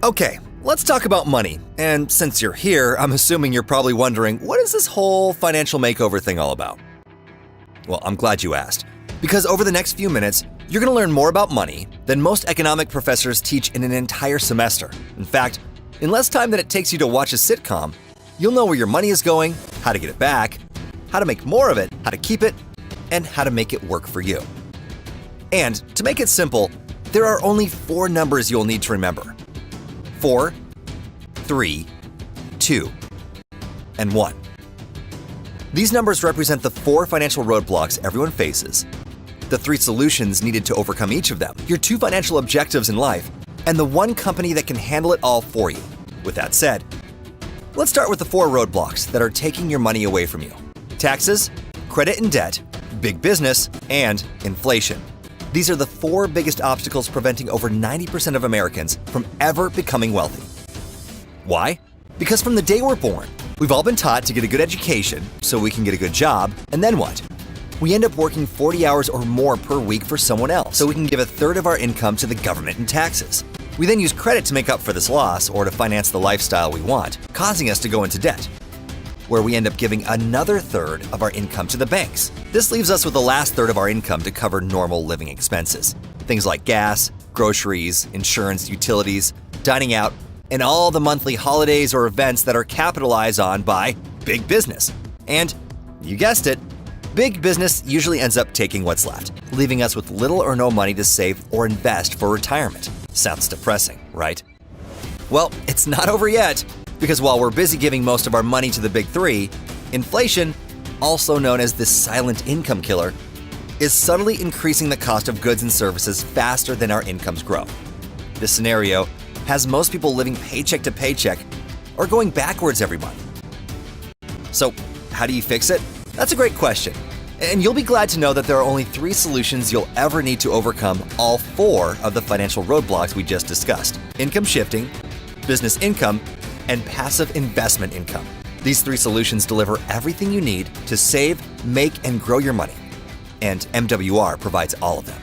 Okay, let's talk about money. And since you're here, I'm assuming you're probably wondering, what is this whole financial makeover thing all about? Well, I'm glad you asked, because over the next few minutes, you're going to learn more about money than most economic professors teach in an entire semester. In fact, in less time than it takes you to watch a sitcom, you'll know where your money is going, how to get it back, how to make more of it, how to keep it, and how to make it work for you. And to make it simple, there are only 4 numbers you'll need to remember: 4, 3, 2, and 1. These numbers represent the 4 financial roadblocks everyone faces, the 3 solutions needed to overcome each of them, your 2 financial objectives in life, and the 1 company that can handle it all for you. With that said, let's start with the 4 roadblocks that are taking your money away from you: taxes, credit and debt, big business, and inflation. These are the 4 biggest obstacles preventing over 90% of Americans from ever becoming wealthy. Why? Because from the day we're born, we've all been taught to get a good education so we can get a good job, and then what? We end up working 40 hours or more per week for someone else so we can give a third of our income to the government in taxes. We then use credit to make up for this loss or to finance the lifestyle we want, causing us to go into debt, where we end up giving another third of our income to the banks. This leaves us with the last third of our income to cover normal living expenses. Things like gas, groceries, insurance, utilities, dining out, and all the monthly holidays or events that are capitalized on by big business. And, you guessed it, big business usually ends up taking what's left, leaving us with little or no money to save or invest for retirement. Sounds depressing, right? Well, it's not over yet. Because while we're busy giving most of our money to the big 3, inflation, also known as the silent income killer, is subtly increasing the cost of goods and services faster than our incomes grow. This scenario has most people living paycheck to paycheck or going backwards every month. So, how do you fix it? That's a great question. And you'll be glad to know that there are only 3 solutions you'll ever need to overcome all 4 of the financial roadblocks we just discussed: income shifting, business income, and passive investment income. These 3 solutions deliver everything you need to save, make, and grow your money. And MWR provides all of them.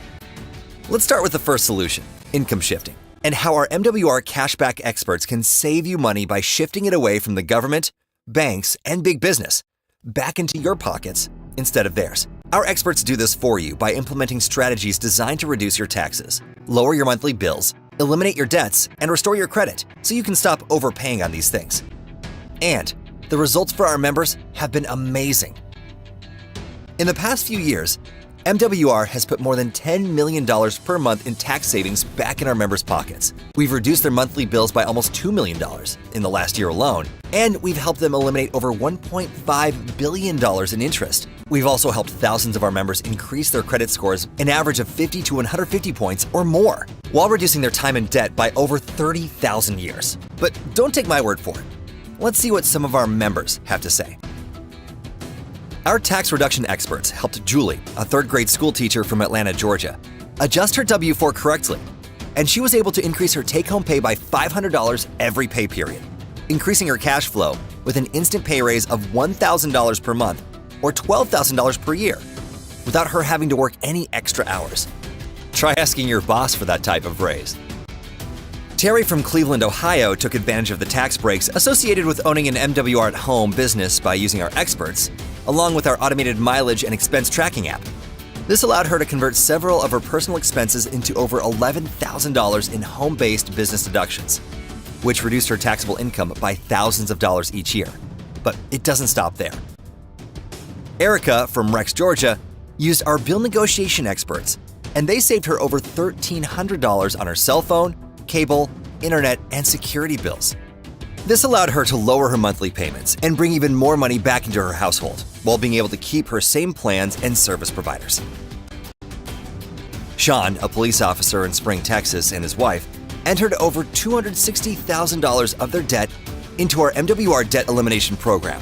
Let's start with the first solution, income shifting, and how our MWR cashback experts can save you money by shifting it away from the government, banks, and big business back into your pockets instead of theirs. Our experts do this for you by implementing strategies designed to reduce your taxes, lower your monthly bills, eliminate your debts, and restore your credit so you can stop overpaying on these things. And the results for our members have been amazing. In the past few years, MWR has put more than $10 million per month in tax savings back in our members' pockets. We've reduced their monthly bills by almost $2 million in the last year alone, and we've helped them eliminate over $1.5 billion in interest. We've also helped thousands of our members increase their credit scores an average of 50 to 150 points or more, while reducing their time in debt by over 30,000 years. But don't take my word for it. Let's see what some of our members have to say. Our tax reduction experts helped Julie, a 3rd grade school teacher from Atlanta, Georgia, adjust her W-4 correctly, and she was able to increase her take-home pay by $500 every pay period, increasing her cash flow with an instant pay raise of $1,000 per month or $12,000 per year, without her having to work any extra hours. Try asking your boss for that type of raise. Terry from Cleveland, Ohio took advantage of the tax breaks associated with owning an MWR at home business by using our experts, along with our automated mileage and expense tracking app. This allowed her to convert several of her personal expenses into over $11,000 in home-based business deductions, which reduced her taxable income by thousands of dollars each year. But it doesn't stop there. Erica from Rex, Georgia, used our bill negotiation experts, and they saved her over $1,300 on her cell phone, cable, internet, and security bills. This allowed her to lower her monthly payments and bring even more money back into her household, while being able to keep her same plans and service providers. Sean, a police officer in Spring, Texas, and his wife entered over $260,000 of their debt into our MWR debt elimination program.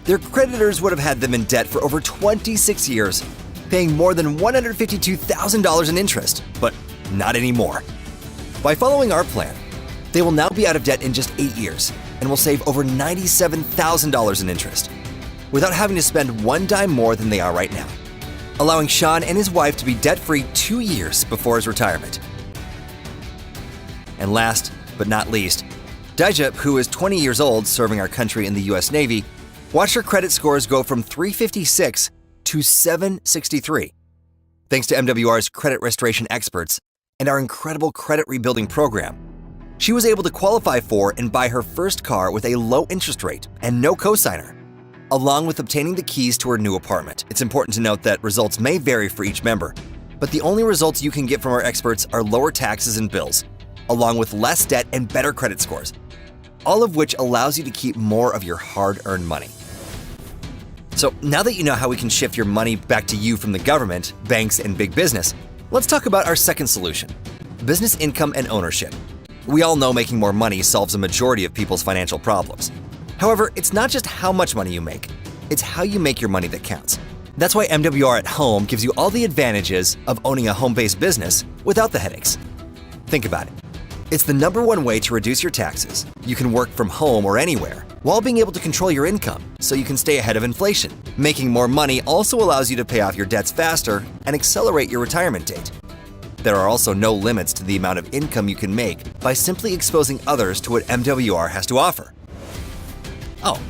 Their creditors would have had them in debt for over 26 years, paying more than $152,000 in interest, but not anymore. By following our plan, they will now be out of debt in just 8 years and will save over $97,000 in interest, without having to spend one dime more than they are right now, allowing Sean and his wife to be debt-free 2 years before his retirement. And last but not least, Daija, who is 20 years old serving our country in the U.S. Navy, watched her credit scores go from 356 to 763. Thanks to MWR's credit restoration experts and our incredible credit rebuilding program, she was able to qualify for and buy her first car with a low interest rate and no cosigner, along with obtaining the keys to her new apartment. It's important to note that results may vary for each member, but the only results you can get from our experts are lower taxes and bills, along with less debt and better credit scores, all of which allows you to keep more of your hard-earned money. So now that you know how we can shift your money back to you from the government, banks, and big business, let's talk about our second solution, business income and ownership. We all know making more money solves a majority of people's financial problems. However, it's not just how much money you make, it's how you make your money that counts. That's why MWR at Home gives you all the advantages of owning a home-based business without the headaches. Think about it. It's the #1 way to reduce your taxes. You can work from home or anywhere while being able to control your income so you can stay ahead of inflation. Making more money also allows you to pay off your debts faster and accelerate your retirement date. There are also no limits to the amount of income you can make by simply exposing others to what MWR has to offer. Oh,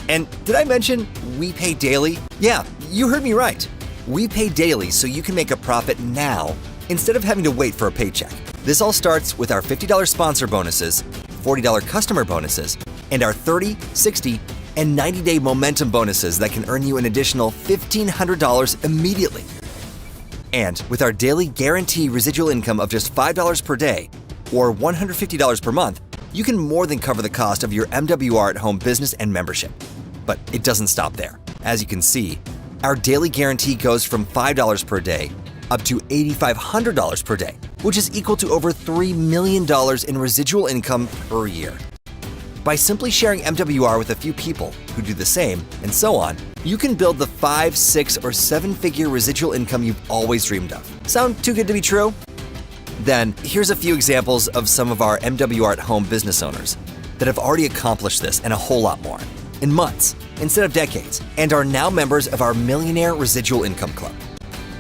and did I mention we pay daily? Yeah, you heard me right. We pay daily so you can make a profit now instead of having to wait for a paycheck. This all starts with our $50 sponsor bonuses, $40 customer bonuses, and our 30, 60, and 90-day momentum bonuses that can earn you an additional $1,500 immediately. And with our daily guarantee residual income of just $5 per day or $150 per month, you can more than cover the cost of your MWR at Home business and membership. But it doesn't stop there. As you can see, our daily guarantee goes from $5 per day up to $8,500 per day, which is equal to over $3 million in residual income per year. By simply sharing MWR with a few people who do the same, and so on, you can build the 5, 6, or 7-figure residual income you've always dreamed of. Sound too good to be true? Then, here's a few examples of some of our MWR at Home business owners that have already accomplished this and a whole lot more in months instead of decades, and are now members of our Millionaire Residual Income Club.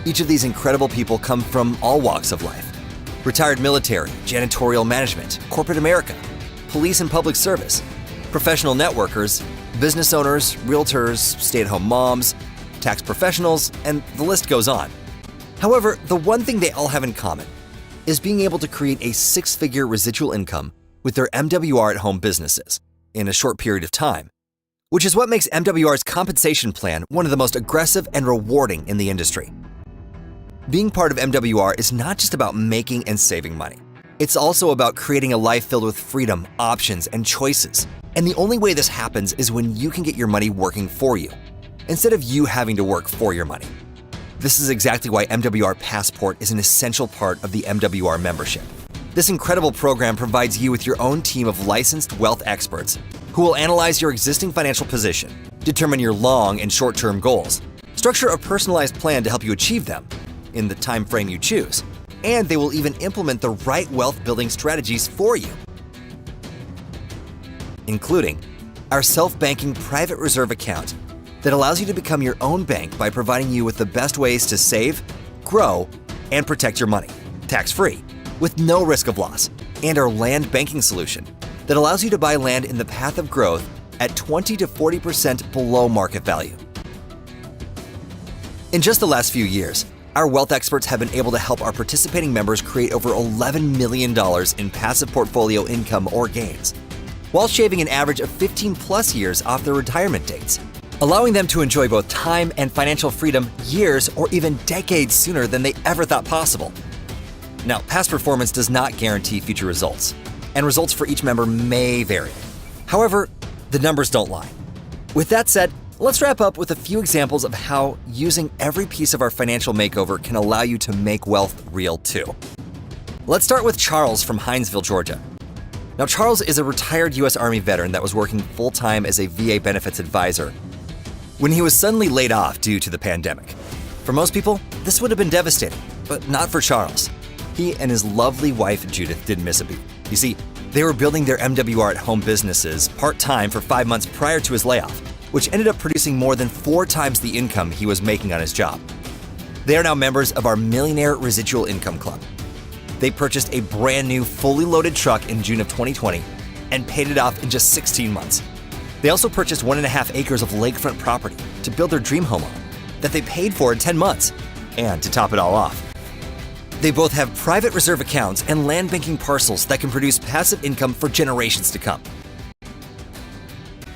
Each of these incredible people come from all walks of life: retired military, janitorial management, corporate America, police and public service, professional networkers, business owners, realtors, stay-at-home moms, tax professionals, and the list goes on. However, the one thing they all have in common is being able to create a 6-figure residual income with their MWR at Home businesses in a short period of time, which is what makes MWR's compensation plan one of the most aggressive and rewarding in the industry. Being part of MWR is not just about making and saving money. It's also about creating a life filled with freedom, options, and choices. And the only way this happens is when you can get your money working for you, instead of you having to work for your money. This is exactly why MWR Passport is an essential part of the MWR membership. This incredible program provides you with your own team of licensed wealth experts who will analyze your existing financial position, determine your long and short-term goals, structure a personalized plan to help you achieve them in the time frame you choose, and they will even implement the right wealth-building strategies for you, including our self-banking private reserve account that allows you to become your own bank by providing you with the best ways to save, grow, and protect your money, tax-free, with no risk of loss, and our land banking solution that allows you to buy land in the path of growth at 20 to 40% below market value. In just the last few years, our wealth experts have been able to help our participating members create over $11 million in passive portfolio income or gains, while shaving an average of 15+ years off their retirement dates, allowing them to enjoy both time and financial freedom years or even decades sooner than they ever thought possible. Now, past performance does not guarantee future results, and results for each member may vary. However, the numbers don't lie. With that said, let's wrap up with a few examples of how using every piece of our financial makeover can allow you to make wealth real too. Let's start with Charles from Hinesville, Georgia. Now, Charles is a retired U.S. Army veteran that was working full-time as a VA benefits advisor when he was suddenly laid off due to the pandemic. For most people, this would have been devastating, but not for Charles. He and his lovely wife, Judith, didn't miss a beat. You see, they were building their MWR at Home businesses part-time for 5 months prior to his layoff, which ended up producing more than 4 times the income he was making on his job. They are now members of our Millionaire Residual Income Club. They purchased a brand new, fully loaded truck in June of 2020 and paid it off in just 16 months. They also purchased 1.5 acres of lakefront property to build their dream home on that they paid for in 10 months. And to top it all off, they both have private reserve accounts and land banking parcels that can produce passive income for generations to come.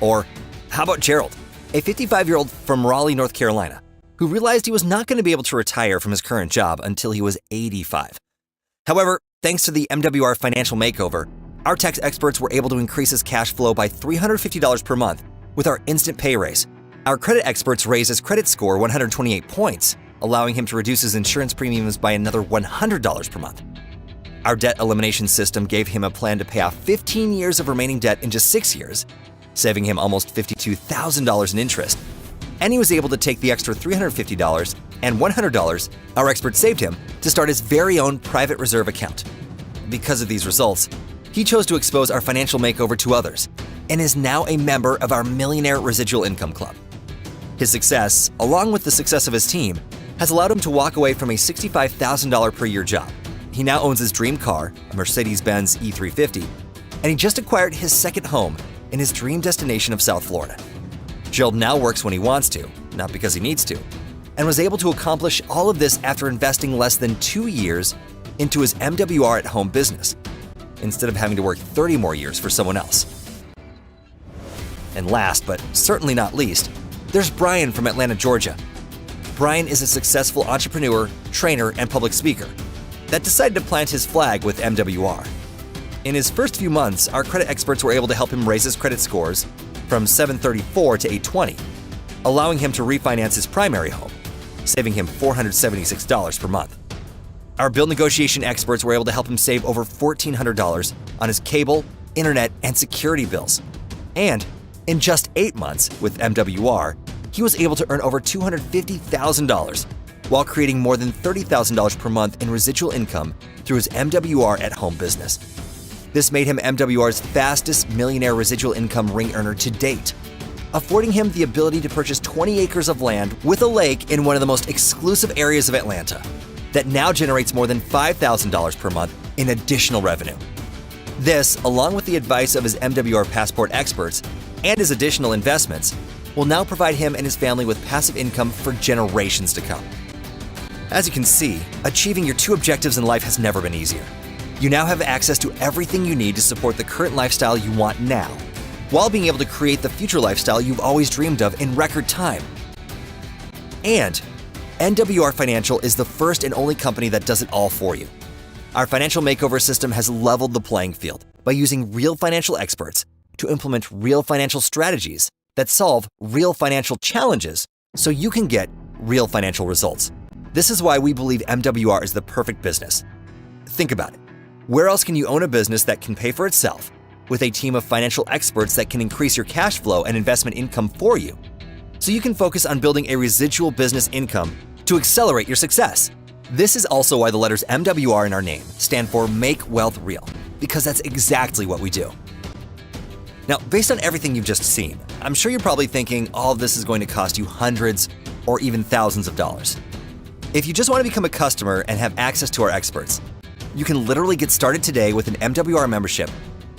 Or how about Gerald, a 55-year-old from Raleigh, North Carolina, who realized he was not going to be able to retire from his current job until he was 85. However, thanks to the MWR Financial Makeover, our tax experts were able to increase his cash flow by $350 per month with our instant pay raise. Our credit experts raised his credit score 128 points, allowing him to reduce his insurance premiums by another $100 per month. Our debt elimination system gave him a plan to pay off 15 years of remaining debt in just 6 years, saving him almost $52,000 in interest. And he was able to take the extra $350 and $100 our experts saved him to start his very own private reserve account. Because of these results, he chose to expose our financial makeover to others and is now a member of our Millionaire Residual Income Club. His success, along with the success of his team, has allowed him to walk away from a $65,000 per year job. He now owns his dream car, a Mercedes-Benz E350, and he just acquired his second home in his dream destination of South Florida. Gerald now works when he wants to, not because he needs to, and was able to accomplish all of this after investing less than 2 years into his MWR at home business, instead of having to work 30 more years for someone else. And last, but certainly not least, there's Brian from Atlanta, Georgia. Brian is a successful entrepreneur, trainer, and public speaker that decided to plant his flag with MWR. In his first few months, our credit experts were able to help him raise his credit scores from 734 to 820, allowing him to refinance his primary home, saving him $476 per month. Our bill negotiation experts were able to help him save over $1,400 on his cable, internet, and security bills. And in just 8 months with MWR, he was able to earn over $250,000 while creating more than $30,000 per month in residual income through his MWR at home business. This made him MWR's fastest millionaire residual income ring earner to date, affording him the ability to purchase 20 acres of land with a lake in one of the most exclusive areas of Atlanta that now generates more than $5,000 per month in additional revenue. This, along with the advice of his MWR Passport experts and his additional investments, will now provide him and his family with passive income for generations to come. As you can see, achieving your 2 objectives in life has never been easier. You now have access to everything you need to support the current lifestyle you want now, while being able to create the future lifestyle you've always dreamed of in record time. And MWR Financial is the first and only company that does it all for you. Our financial makeover system has leveled the playing field by using real financial experts to implement real financial strategies that solve real financial challenges so you can get real financial results. This is why we believe MWR is the perfect business. Think about it. Where else can you own a business that can pay for itself with a team of financial experts that can increase your cash flow and investment income for you so you can focus on building a residual business income to accelerate your success? This is also why the letters MWR in our name stand for Make Wealth Real, because that's exactly what we do. Now, based on everything you've just seen, I'm sure you're probably thinking all of this is going to cost you hundreds or even thousands of dollars. If you just want to become a customer and have access to our experts, you can literally get started today with an MWR membership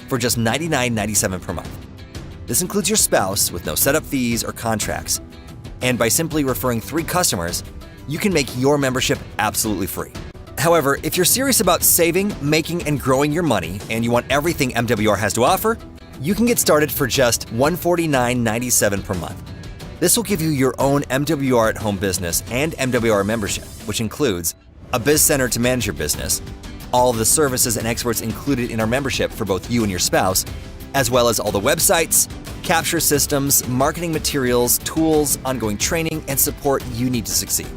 for just $99.97 per month. This includes your spouse with no setup fees or contracts. And by simply referring 3 customers, you can make your membership absolutely free. However, if you're serious about saving, making, and growing your money, and you want everything MWR has to offer, you can get started for just $149.97 per month. This will give you your own MWR at home business and MWR membership, which includes a biz center to manage your business, all of the services and experts included in our membership for both you and your spouse, as well as all the websites, capture systems, marketing materials, tools, ongoing training, and support you need to succeed.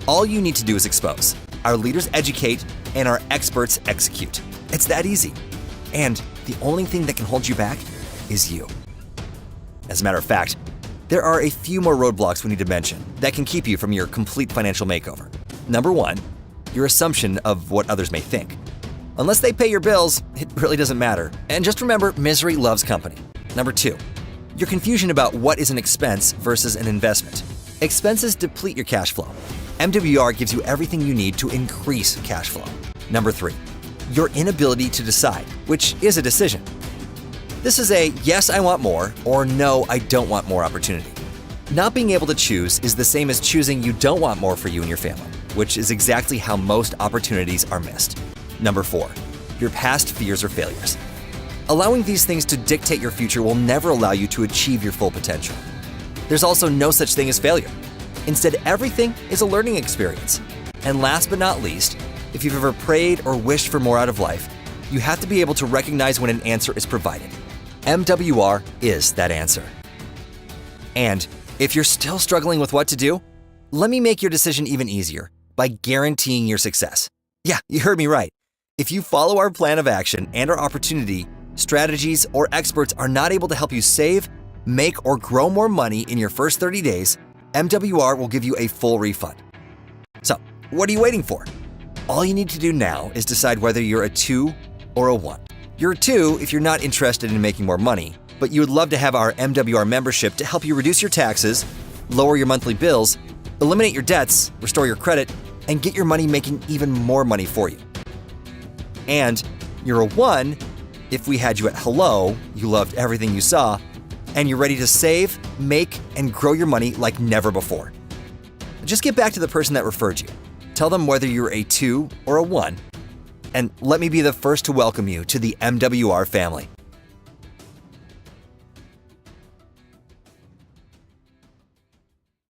All you need to do is expose. Our leaders educate, and our experts execute. It's that easy. And the only thing that can hold you back is you. As a matter of fact, there are a few more roadblocks we need to mention that can keep you from your complete financial makeover. Number 1, your assumption of what others may think. Unless they pay your bills, it really doesn't matter. And just remember, misery loves company. Number 2, your confusion about what is an expense versus an investment. Expenses deplete your cash flow. MWR gives you everything you need to increase cash flow. Number 3, your inability to decide, which is a decision. This is a yes, I want more, or no, I don't want more opportunity. Not being able to choose is the same as choosing you don't want more for you and your family, which is exactly how most opportunities are missed. Number 4, your past fears or failures. Allowing these things to dictate your future will never allow you to achieve your full potential. There's also no such thing as failure. Instead, everything is a learning experience. And last but not least, if you've ever prayed or wished for more out of life, you have to be able to recognize when an answer is provided. MWR is that answer. And if you're still struggling with what to do, let me make your decision even easier by guaranteeing your success. Yeah, you heard me right. If you follow our plan of action and our opportunity, strategies, or experts are not able to help you save, make, or grow more money in your first 30 days, MWR will give you a full refund. So, what are you waiting for? All you need to do now is decide whether you're a 2 or a 1. You're a 2 if you're not interested in making more money, but you would love to have our MWR membership to help you reduce your taxes, lower your monthly bills, eliminate your debts, restore your credit, and get your money making even more money for you. And you're a 1 if we had you at hello, you loved everything you saw, and you're ready to save, make, and grow your money like never before. Just get back to the person that referred you. Tell them whether you're a 2 or a 1, and let me be the first to welcome you to the MWR family.